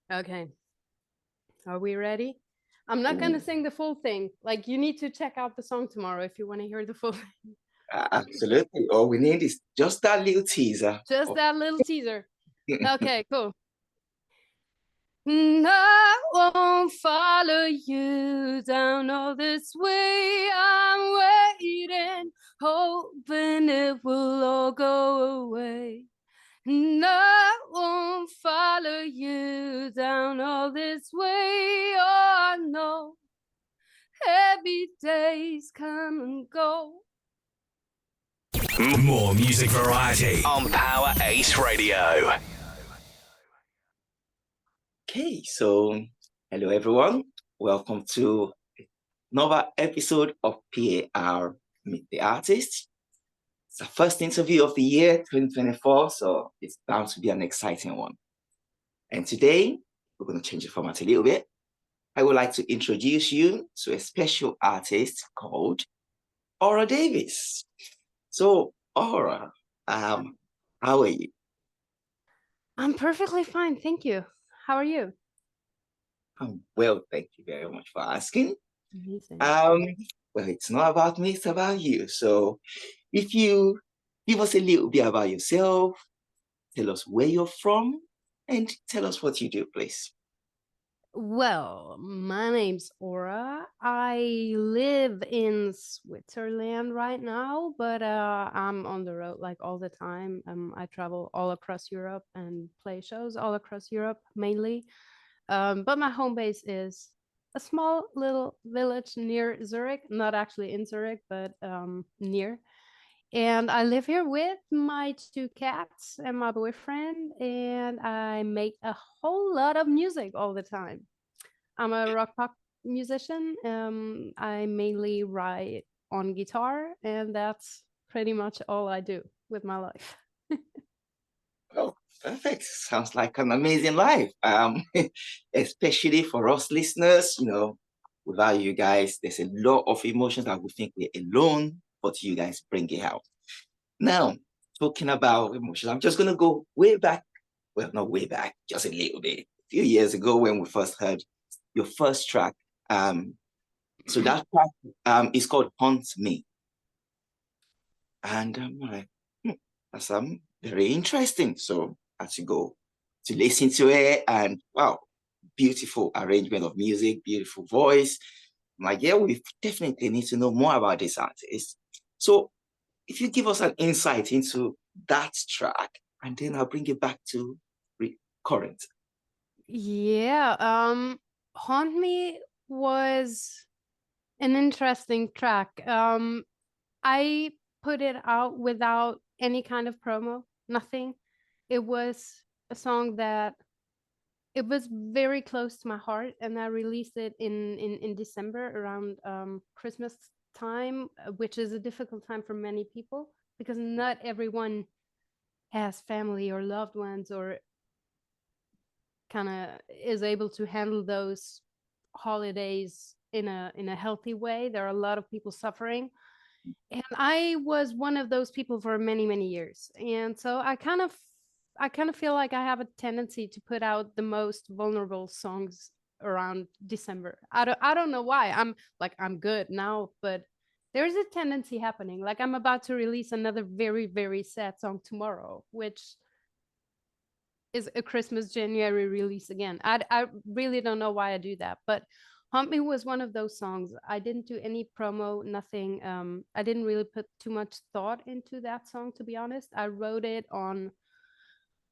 Okay, are we ready? I'm not gonna Ooh, sing the full thing. Like, you need to check out the song tomorrow if you want to hear the full thing. absolutely. All we need is just that little teaser Just of that little teaser. Okay, cool. I won't follow you down all this way. I'm waiting, hoping it will all go away. And I won't follow you down all this way. Oh, I know heavy days come and go. More music variety on Power 8 Radio. Okay, so hello everyone. Welcome to another episode of PAR Meet the Artist. It's the first interview of the year 2024, so it's bound to be an exciting one. And today, we're going to change the format a little bit. I would like to introduce you to a special artist called Aura Davis. So, Aura, how are you? I'm perfectly fine, thank you. How are you? I'm well, thank you very much for asking. Amazing. Um, well, it's not about me, it's about you. So, if you give us a little bit about yourself, tell us where you're from, and tell us what you do, please. Well, my name's Aura. I live in Switzerland right now, but I'm on the road like all the time. I travel all across Europe and play shows all across Europe mainly. But my home base is a small little village near Zurich, not actually in Zurich, but near. And I live here with my two cats and my boyfriend, and I make a whole lot of music all the time. I'm a rock pop musician. I mainly write on guitar, and that's pretty much all I do with my life. Oh, perfect. Sounds like an amazing life. Especially for us listeners, without you guys, there's a lot of emotions that we think we're alone, but you guys bring it out. Now, talking about emotions, I'm just gonna go way back. Well, not way back, just a little bit. A few years ago when we first heard your first track. So that track is called Haunt Me. And I'm like, that's very interesting. So I had to go to listen to it, and wow, beautiful arrangement of music, beautiful voice. I'm like, yeah, we definitely need to know more about this artist. So if you give us an insight into that track, and then I'll bring it back to current. Yeah, Haunt Me was an interesting track. I put it out without any kind of promo, nothing. It was a song that it was very close to my heart, and I released it in December around Christmas time, which is a difficult time for many people because not everyone has family or loved ones or kind of is able to handle those holidays in a healthy way. There are a lot of people suffering, and I was one of those people for many years. And so I kind of feel like I have a tendency to put out the most vulnerable songs around December. I don't know why. I'm good now, but there's a tendency happening. Like, I'm about to release another very sad song tomorrow, which is a Christmas January release again. I really don't know why I do that, but Haunt Me was one of those songs. I didn't do any promo, nothing. I didn't really put too much thought into that song, to be honest. I wrote it on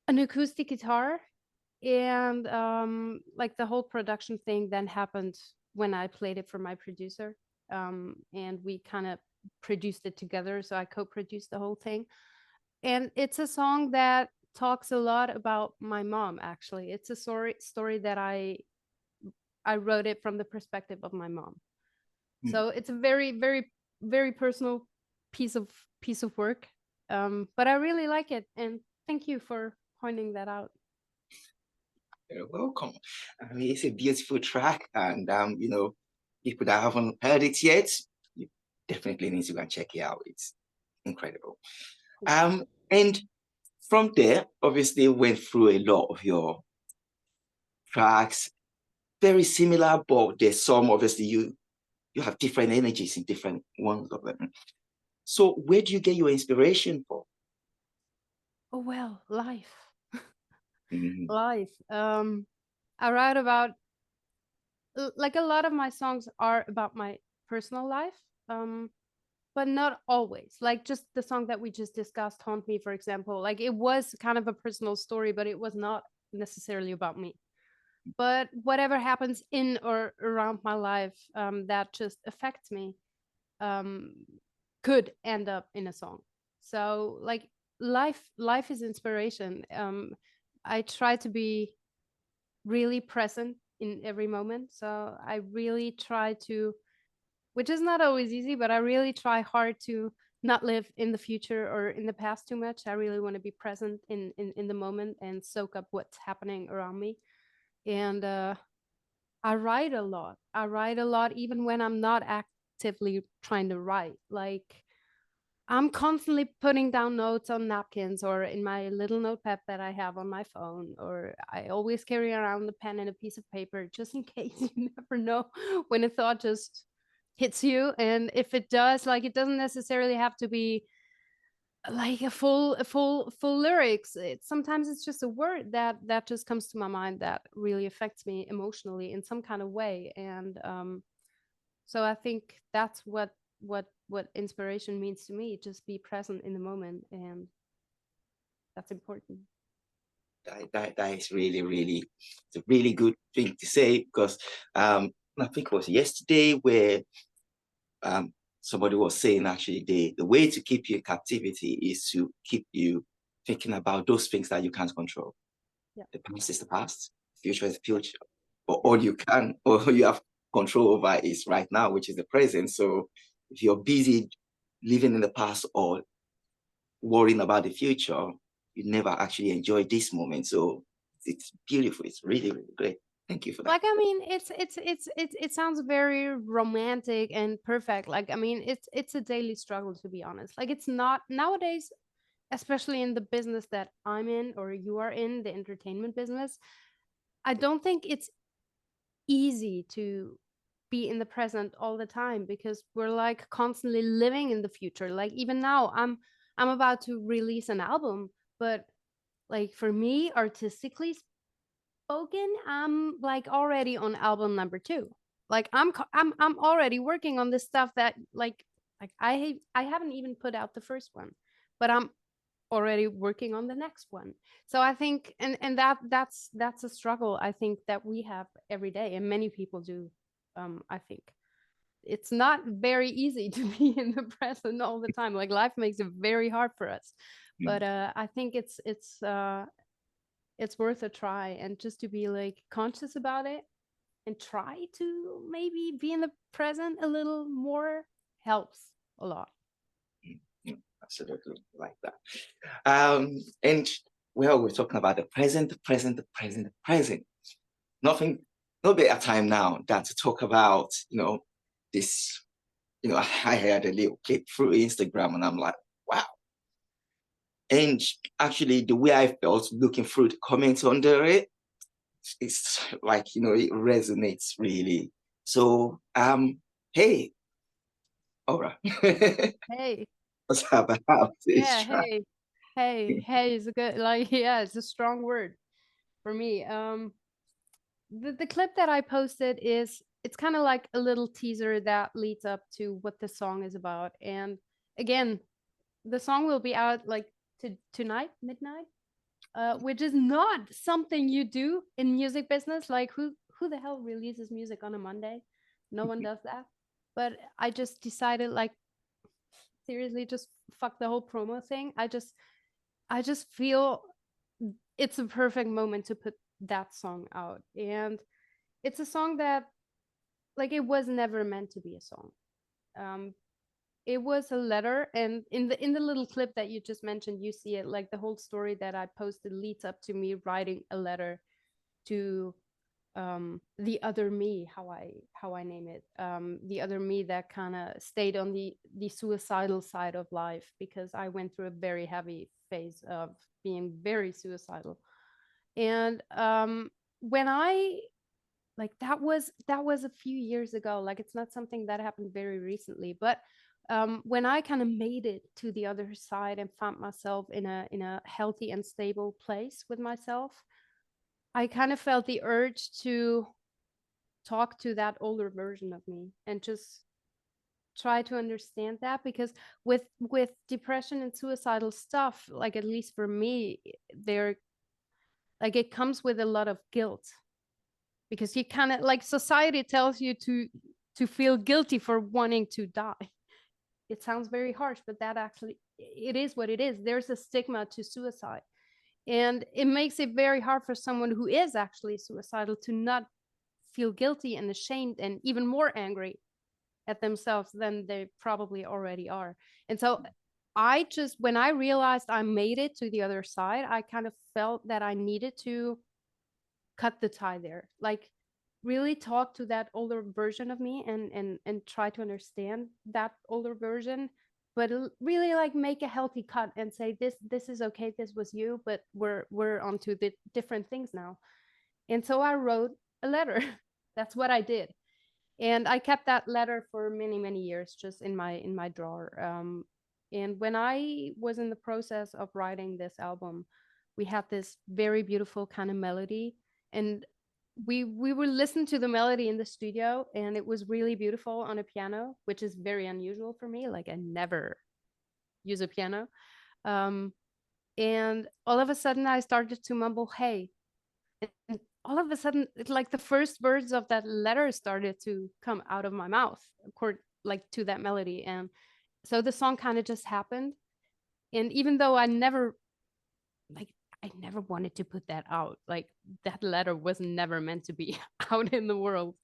an acoustic guitar, and like the whole production thing then happened when I played it for my producer. And we kind of produced it together, so I co-produced the whole thing. And it's a song that talks a lot about my mom. Actually, it's a story that I wrote it from the perspective of my mom. Hmm. So it's a very personal piece of piece of work. But I really like it, and thank you for pointing that out. You're welcome. I mean, it's a beautiful track, and people that haven't heard it yet, you definitely need to go and check it out. It's incredible. And from there, obviously, went through a lot of your tracks, very similar, but there's some obviously you have different energies in different ones of them. So where do you get your inspiration from? Oh well, life. Mhm. Life. I write about like a lot of my songs are about my personal life. But not always. Like just the song that we just discussed, Haunt Me, for example. Like it was kind of a personal story, but it was not necessarily about me. But whatever happens in or around my life that just affects me um, could end up in a song. So like life is inspiration. I try to be really present in every moment. So I really try to, which is not always easy, but I really try hard to not live in the future or in the past too much. I really want to be present in the moment and soak up what's happening around me. And I write a lot. I write a lot even when I'm not actively trying to write. Like I'm constantly putting down notes on napkins or in my little notepad that I have on my phone, or I always carry around a pen and a piece of paper just in case. You never know when a thought just hits you. And if it does, like it doesn't necessarily have to be like a full lyrics. Sometimes it's just a word that just comes to my mind that really affects me emotionally in some kind of way. And so I think that's what inspiration means to me. Just be present in the moment, and that's important. That is really, really, it's a really good thing to say because I think it was yesterday where um, somebody was saying actually the way to keep you in captivity is to keep you thinking about those things that you can't control. Yeah. The past is the past, future is the future. But Yeah. all you can or you have control over is right now, which is the present. So if you're busy living in the past or worrying about the future, you never actually enjoy this moment. So it's beautiful. It's really, really great. Thank you for that. Like I mean, it sounds very romantic and perfect. Like I mean, it's a daily struggle, to be honest. Like it's not nowadays, especially in the business that I'm in or you are in, the entertainment business. I don't think it's easy to be in the present all the time because we're like constantly living in the future. Like even now I'm about to release an album, but like for me artistically spoken, I'm like already on album number 2. Like I'm already working on this stuff that like I haven't even put out the first one, but I'm already working on the next one. So I think and that's a struggle I think that we have every day and many people do. I think it's not very easy to be in the present all the time. Like life makes it very hard for us. Mm. But I think it's worth a try, and just to be like conscious about it and try to maybe be in the present a little more helps a lot. Mm, absolutely like that. And well, we're talking about the present, the present, the present, the present. Nothing, no better time now than to talk about, this, I had a little clip through Instagram and I'm like, wow. And actually the way I felt looking through the comments under it, it's like, it resonates really. So, hey, all right. Hey. What's about this Yeah, track? hey is a good, like, yeah, it's a strong word for me. The clip that I posted is it's kind of like a little teaser that leads up to what the song is about. And again, the song will be out like tonight, midnight, which is not something you do in music business. Like who the hell releases music on a Monday? No one does that. But I just decided like seriously just fuck the whole promo thing. I just feel it's a perfect moment to put that song out. And it's a song that like it was never meant to be a song. Um it was a letter, and in the little clip that you just mentioned, you see it like the whole story that I posted leads up to me writing a letter to the other me, how I name it, the other me that kind of stayed on the suicidal side of life because I went through a very heavy phase of being very suicidal. And when I like that was a few years ago. Like it's not something that happened very recently, but when I kind of made it to the other side and found myself in a healthy and stable place with myself, I kind of felt the urge to talk to that older version of me and just try to understand that, because with depression and suicidal stuff, like at least for me, there like it comes with a lot of guilt, because you kind of like society tells you to feel guilty for wanting to die. It sounds very harsh, but that actually it is what it is. There's a stigma to suicide, and it makes it very hard for someone who is actually suicidal to not feel guilty and ashamed and even more angry at themselves than they probably already are. And so I just, when I realized I made it to the other side, I kind of felt that I needed to cut the tie there. Like really talk to that older version of me and try to understand that older version, but really like make a healthy cut and say this is okay, this was you, but we're onto the different things now. And so I wrote a letter. That's what I did, and I kept that letter for many years just in my drawer. And when I was in the process of writing this album, we had this very beautiful kind of melody, and we would listen to the melody in the studio, and it was really beautiful on a piano, which is very unusual for me. Like I never use a piano. um, and all of a sudden I started to mumble hey, and all of a sudden like the first words of that letter started to come out of my mouth, like to that melody. And so the song kind of just happened. And even though like I never wanted to put that out, like that letter was never meant to be out in the world,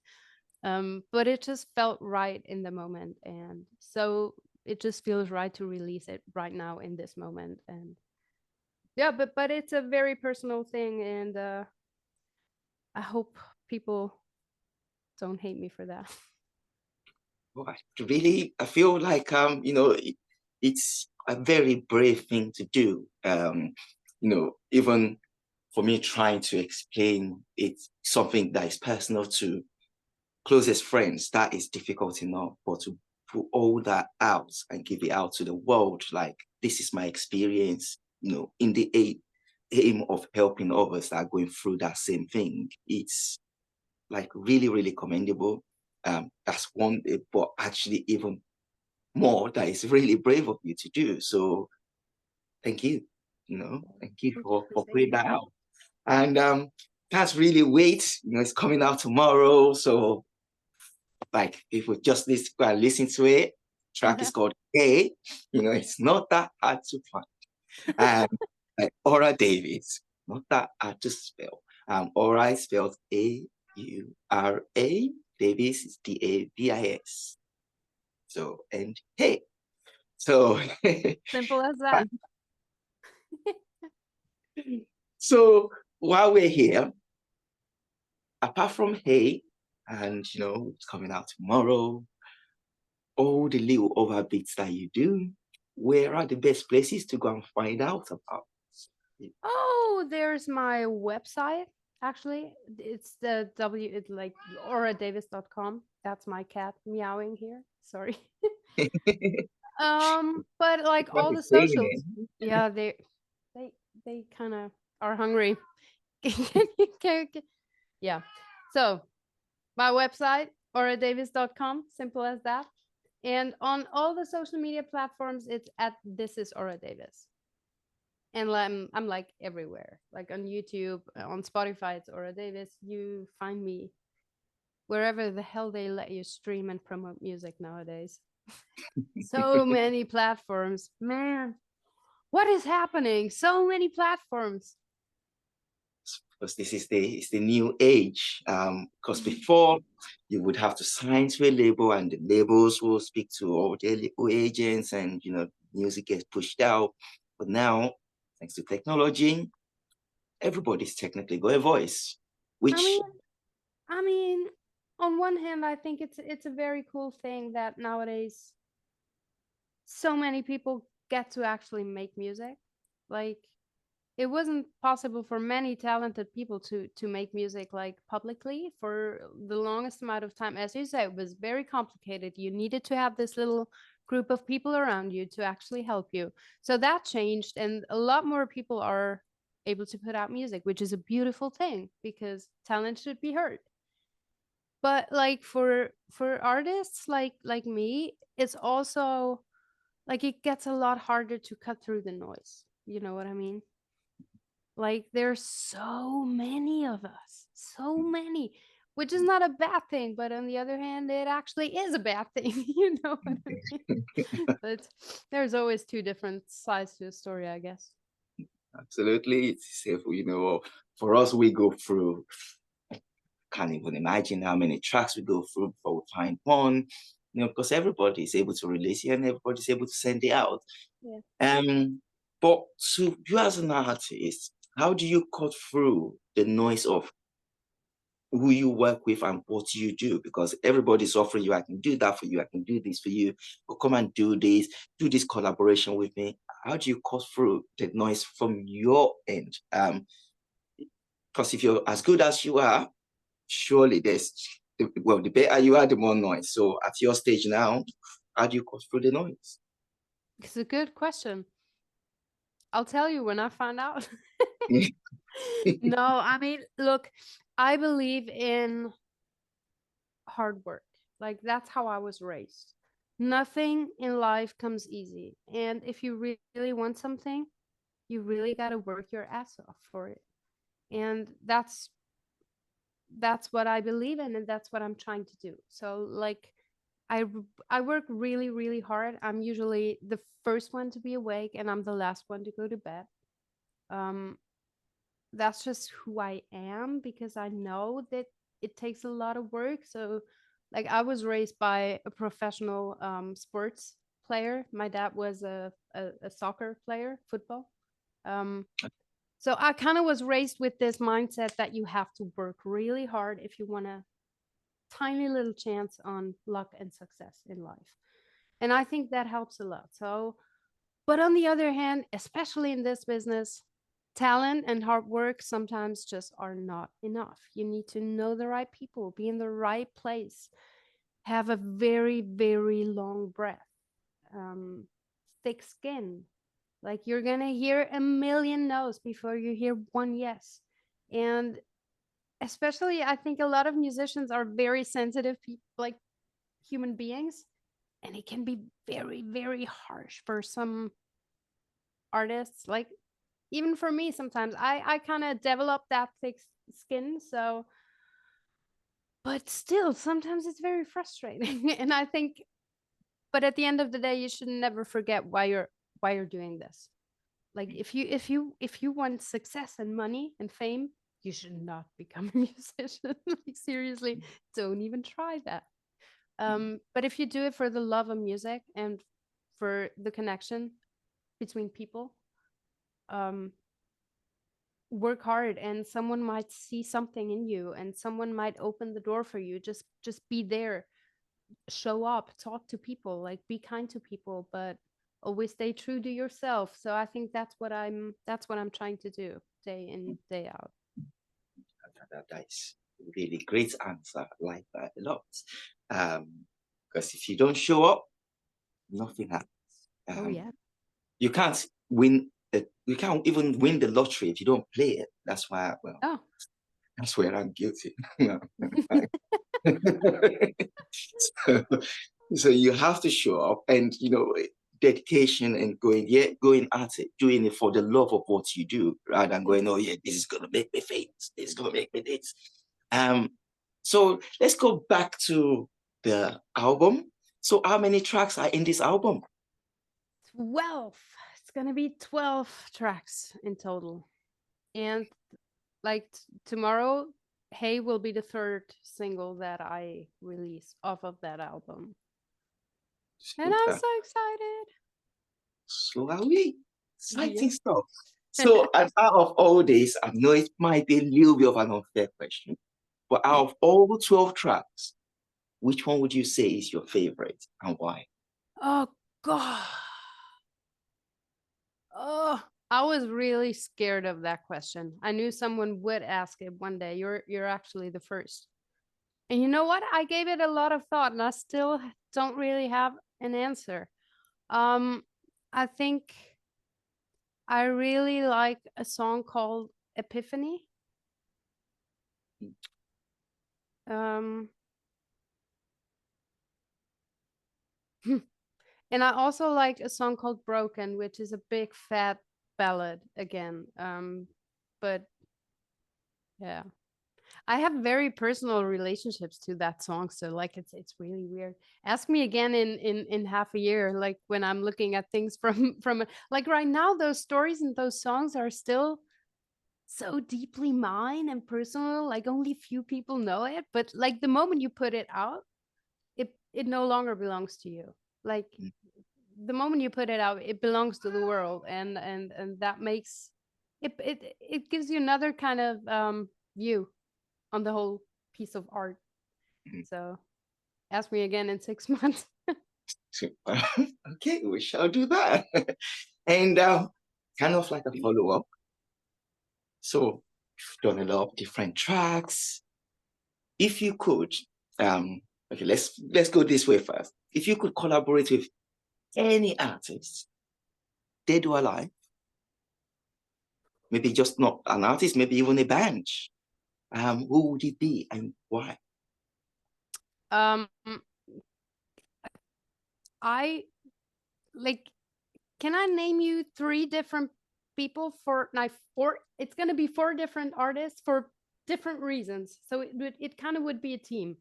but it just felt right in the moment, and so it just feels right to release it right now in this moment. And yeah, but it's a very personal thing, and I hope people don't hate me for that. Well, I feel like it's a very brave thing to do. Even for me trying to explain it's something that is personal to closest friends, that is difficult enough. But to put all that out and give it out to the world, like this is my experience, in the aim of helping others that are going through that same thing, it's like really, really commendable. That's one, but actually even more, that is really brave of you to do. So thank you, thank you Thank you for for putting saying that that. out. And that's really weight, it's coming out tomorrow. So like people just need to go and listen to it. Track is called Hey, it's not that hard to find. And like Aura Davis, not that hard to spell. Aura is spelled Aura. Davis is Davis. So, and hey. So Simple as that. so while we're here, apart from hey, and it's coming out tomorrow, all the little overbeats that you do, where are the best places to go and find out about it? Oh, there's my website. Actually, it's it's like auradavis.com. That's my cat meowing here. Sorry. But like What all is the saying socials, it? yeah, they they kind of are hungry. Yeah. So my website, auradavis.com, simple as that. And on all the social media platforms, it's at This Is Aura Davis. And I'm like everywhere, like on YouTube, on Spotify, it's Aura Davis. You find me wherever the hell they let you stream and promote music nowadays. So many platforms, man. What is happening? So many platforms. Because this is it's the new age. Because before you would have to sign to a label, and the labels will speak to all their label agents, and music gets pushed out. But now, thanks to technology, everybody's technically got a voice, I which mean, I mean, on one hand, I think it's a very cool thing that nowadays so many people get to actually make music. Like it wasn't possible for many talented people to make music like publicly for the longest amount of time. As you say, it was very complicated. You needed to have this little group of people around you to actually help you. So that changed, and a lot more people are able to put out music, which is a beautiful thing because talent should be heard. But like for artists like me, it's also like it gets a lot harder to cut through the noise. You know what I mean? Like there's so many of us, so many, which is not a bad thing, but on the other hand, it actually is a bad thing. You know what I mean? But there's always two different sides to a story, I guess. Absolutely. It's safe, for us, we go through, can't even imagine how many tracks we go through before we find one, because everybody is able to release it and everybody's able to send it out. Yeah. But to you as an artist, how do you cut through the noise of who you work with and what you do? Because everybody's offering you, I can do that for you, I can do this for you, but come and do this collaboration with me. How do you cut through the noise from your end? Because if you're as good as you are, surely the better you are, the more noise. So at your stage now, how do you cut through the noise? It's a good question. I'll tell you when I find out. No, I mean, look, I believe in hard work. Like that's how I was raised. Nothing in life comes easy. And if you really want something, you really got to work your ass off for it. And that's what I believe in, and that's what I'm trying to do. So like I work really hard. I'm usually the first one to be awake and I'm the last one to go to bed. Um that's just who I am because I know that it takes a lot of work. So, like, I was raised by a professional sports player. My dad was a soccer player, football. Um, so I kind of was raised with this mindset that you have to work really hard if you want a tiny little chance on luck and success in life. And I think that helps a lot. So, but on the other hand, especially in this business, talent and hard work sometimes just are not enough. You need to know the right people, be in the right place, have a very long breath, um, thick skin. Like you're gonna hear a million no's before you hear one yes. And especially, I think a lot of musicians are very sensitive, like human beings, and it can be very harsh for some artists. Like even for me sometimes I kind of develop that thick skin. So but still sometimes it's very frustrating. And I think but at the end of the day you should never forget why you're doing this. Like if you want success and money and fame, you should not become a musician. Like seriously, don't even try that. But if you do it for the love of music and for the connection between people, um work hard and someone might see something in you and someone might open the door for you. Just be there, show up, talk to people, like be kind to people, but always stay true to yourself. So I think that's what I'm trying to do day in day out. That's really great answer. I like that a lot. Because if you don't show up, nothing happens. Oh yeah. You can't win. You can't even win the lottery if you don't play it. That's why. Well, Oh. that's where I'm guilty. so, so you have to show up, and dedication and going at it, doing it for the love of what you do, rather than going, oh yeah, this is gonna make me famous. This is gonna make me this. So let's go back to the album. So how many tracks are in this album? 12. It's gonna be 12 tracks in total. And like tomorrow, Hey will be the third single that I release off of that album. And I'm so excited. So are we. Exciting Yeah. stuff. So and out of all this, I know it might be a little bit of an unfair question, but out of all 12 tracks, which one would you say is your favorite and why? Oh God. Oh, I was really scared of that question. I knew someone would ask it one day. You're actually the first. And you know what? I gave it a lot of thought and I still don't really have an answer. Um I think I really like a song called Epiphany. Um and I also like a song called Broken, which is a big fat ballad again. But yeah. I have very personal relationships to that song, so like it's really weird. Ask me again in half a year, like when I'm looking at things from like right now, those stories and those songs are still so deeply mine and personal. Like only few people know it, but like the moment you put it out, it no longer belongs to you. Like the moment you put it out, it belongs to the world, and that makes it gives you another kind of view on the whole piece of art. Mhm. So ask me again in 6 months. So, okay, we shall do that. And kind of like a follow-up. So you've done a lot of different tracks. If you could, okay, let's go this way first. If you could collaborate with any artist, dead or alive, maybe just not an artist, maybe even a band, who would it be and why? um I like, can I name you three different people for like four, it's going to be four different artists for different reasons, so it kind of would be a team.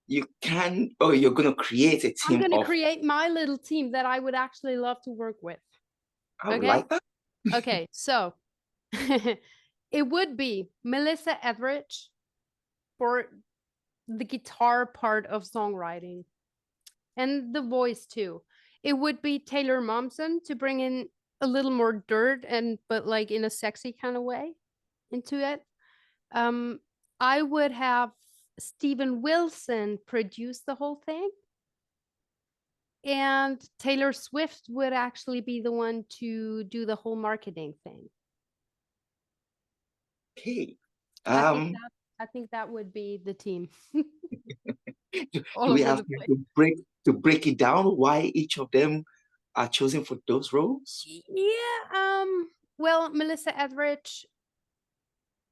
You can, or you're going to create a I'm team going to of, create my little team that I would actually love to work with. I would Okay. like that. Okay, so it would be Melissa Etheridge for the guitar part of songwriting and the voice too. It would be Taylor Momsen to bring in a little more dirt and but like in a sexy kind of way into it. Um, I would have Steven Wilson produce the whole thing, and Taylor Swift would actually be the one to do the whole marketing thing. Okay. I think Um, that I think that would be the team do all we over have the place. to break it down why each of them are chosen for those roles? Yeah. Well, Melissa Etheridge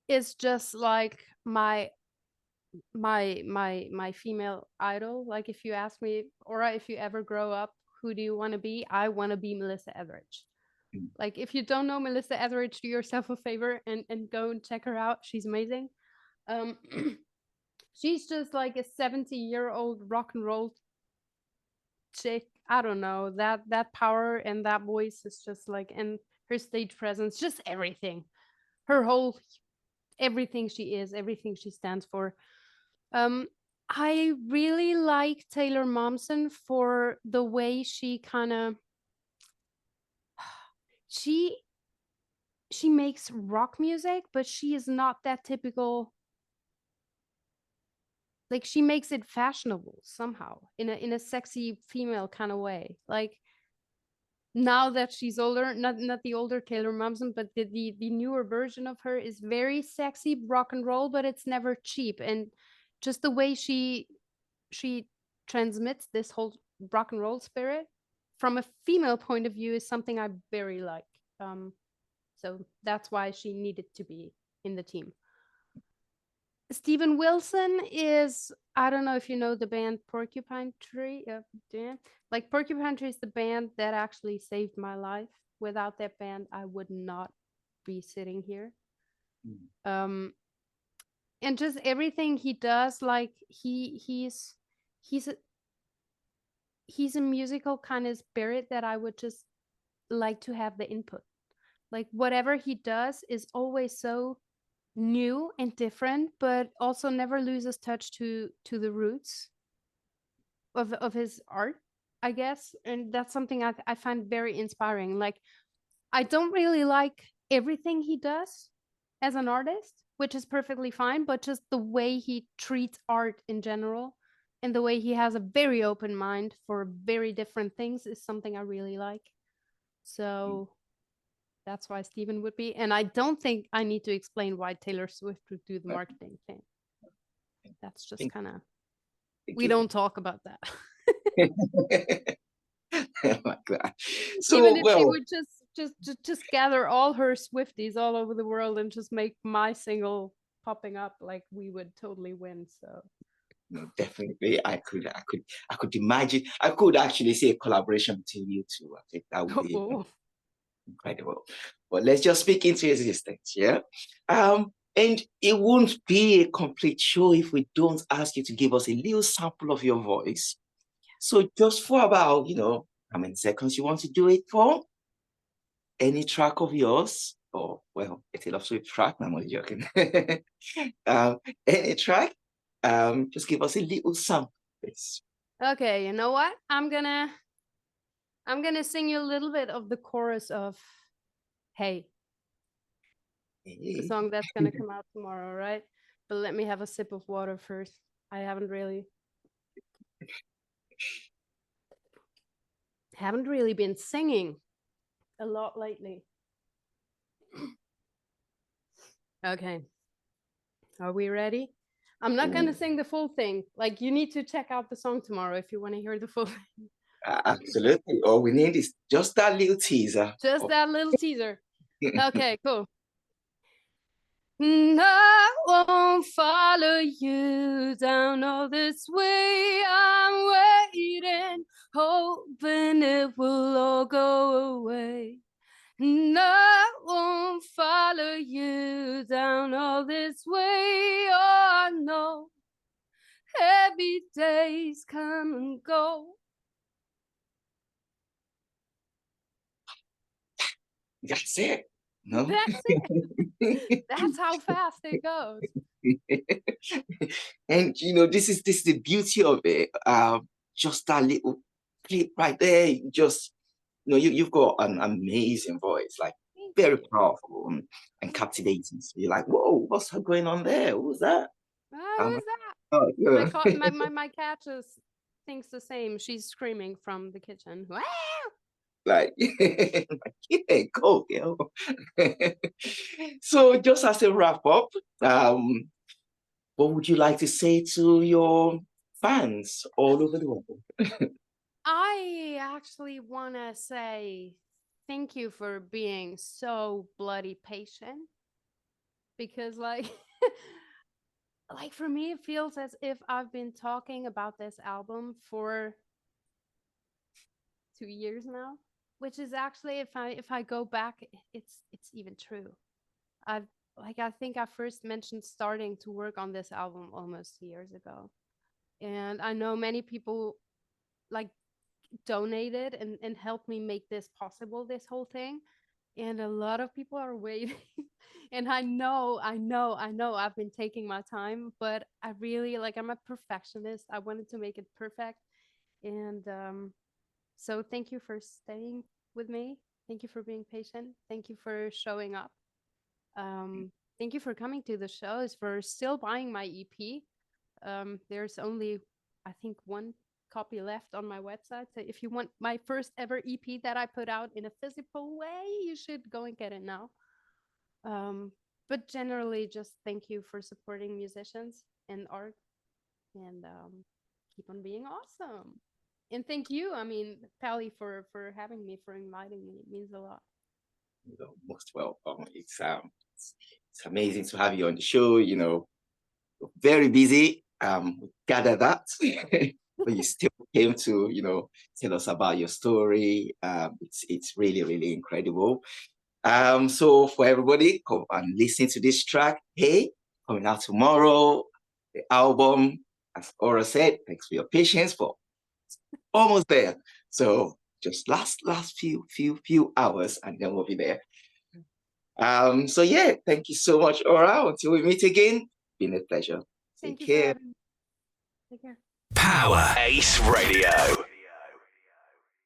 is just like my female idol. Like if you ask me, or if you ever grow up, who do you want to be? I want to be Melissa Etheridge. Mm. Like if you don't know Melissa Etheridge, do yourself a favor and go and check her out. She's amazing. Um, she's just like a 70-year-old rock and roll chick. I don't know, that power and that voice is just like, and her stage presence, just everything. Her whole, everything she is, everything she stands for. Um, I really like Taylor Momsen for the way she kind of she she makes rock music, but she is not that typical. Like she makes it fashionable somehow in a sexy female kind of way. Like now that she's older, not the older Taylor Momsen, but the newer version of her is very sexy rock and roll, but it's never cheap. And just the way she transmits this whole rock and roll spirit from a female point of view is something I very like. So that's why she needed to be in the team. Steven Wilson is, I don't know if you know the band Porcupine Tree. Yeah. Like Porcupine Tree is the band that actually saved my life. Without that band, I would not be sitting here. Mm. Um, and just everything he does, like he's a, he's a musical kind of spirit that I would just like to have the input. Like whatever he does is always so new and different, but also never loses touch to the roots of his art, I guess. And that's something I find very inspiring. Like I don't really like everything he does as an artist, which is perfectly fine, but just the way he treats art in general and the way he has a very open mind for very different things is something I really like. So That's why Steven would be. And I don't think I need to explain why Taylor Swift would do the marketing thing. That's just kind of, we don't talk about that. Oh my God. Even So, if she well, would just gather all her Swifties all over the world and just make my single popping up, like we would totally win. So no, definitely, I could imagine. I could actually see a collaboration between you two. I think that would be oh. incredible. But let's just speak into existence, yeah. And it won't be a complete show if we don't ask you to give us a little sample of your voice. So just for about, how many seconds you want to do it for? Any track of yours, or well, a Taylor Swift track. I'm only joking. Any track. Just give us a little sample, please. Okay, you know what? I'm gonna sing you a little bit of the chorus of Hey, the song that's gonna come out tomorrow, right? But let me have a sip of water first. I haven't really been singing a lot lately. Okay. Are we ready? I'm not going to sing the full thing. Like, you need to check out the song tomorrow if you want to hear the full thing. Absolutely. All we need is just that little teaser. Just that little teaser. Okay, cool. I won't follow you down all this way. I'm waiting, hoping it will all go away. I won't follow you down all this way. Oh, no. Heavy days come and go. That's it. No? That's it. That's how fast it goes. And this is the beauty of it. Just that little clip right there. You've got an amazing voice, like very powerful and captivating. So you're like, whoa, what's going on there? Who's that? Who's that? Oh, yeah. My cat just thinks the same. She's screaming from the kitchen. Wow! Like, yeah, go, girl. So just as a wrap up, what would you like to say to your fans all over the world? I actually want to say thank you for being so bloody patient, because like for me it feels as if I've been talking about this album for 2 years now, which is actually, if I go back, it's even true. I think I first mentioned starting to work on this album almost 2 years ago, and I know many people like donated and helped me make this possible, this whole thing, and a lot of people are waiting. And I know I've been taking my time, but I really, I'm a perfectionist. I wanted to make it perfect, and so thank you for staying with me. Thank you for being patient. Thank you for showing up. Thank you for coming to the shows, for still buying my EP. There's only, I think, one copy left on my website. So if you want my first ever EP that I put out in a physical way, you should go and get it now. But generally, just thank you for supporting musicians and art, and keep on being awesome. And thank you, Pally, for having me, for inviting me. It means a lot. You're most welcome. It's amazing to have you on the show. Very busy. Gather that, but you still came to tell us about your story. It's really, really incredible. So for everybody, come and listen to this track. Hey, coming out tomorrow. The album, as Aura said, thanks for your patience, but almost there. So just last few hours, and then we'll be there. So yeah, thank you so much, Aura. Until we meet again, been a pleasure. Thank Take you care. Take care. Power Ace Radio.